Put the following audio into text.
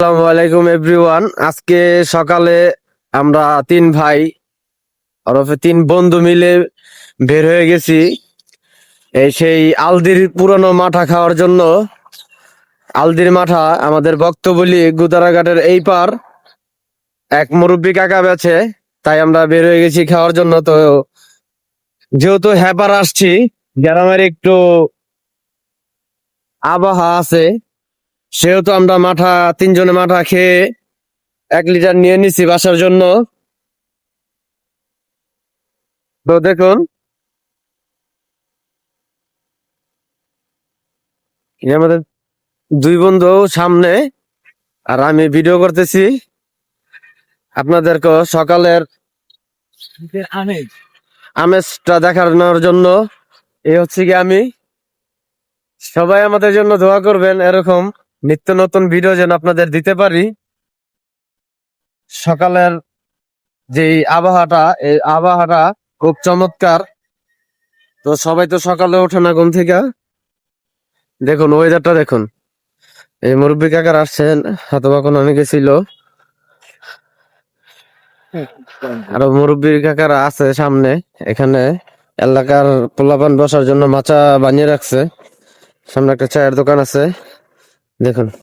আসসালামু আলাইকুম এভরিওয়ান। আজকে সকালে আমরা তিন ভাই ওরফে তিন বন্ধু মিলে বের হয়ে গেছি এই সেই আলদির পুরনো মাঠা খাওয়ার জন্য। আলদির মাঠা আমাদের বক্তবলি গুদারাঘাটের এই পার এক মুরব্বী কাকা বেছে, তাই আমরা বের হয়ে গেছি খাওয়ার জন্য। তো যেহেতু হ্যাপার আসছি, গ্রামের একটু আবহাওয়া আছে, সেহেতু আমরা মাঠা তিনজনে মাঠা খেয়ে 1 লিটার নিয়ে নিছি বাসার জন্য। তো দেখুন, এই আমাদের দুই বন্ধু সামনে, আর আমি ভিডিও করতেছি আপনাদেরকে সকালের আমেজটা দেখানোর জন্য। এই হচ্ছে কি, আমি সবাই আমাদের জন্য দোয়া করবেন, এরকম নিত্য নতুন ভিডিও যেন আপনাদের দিতে পারি। সকালের যে আবহাওয়াটা, এই আবহাওয়াটা খুব চমৎকার। তো সবাই তো সকালে ওঠে না ঘুম থেকে। দেখুন ওয়েদারটা দেখুন, এই মুরব্বী কাকার আসছেন, অথবা কোনো অনেকে ছিল, আরো মুরব্বী কাকারা আছে সামনে। এখানে এলাকার পোলাপান বসার জন্য মাচা বানিয়ে রাখছে। সামনে একটা চায়ের দোকান আছে, দেখুন।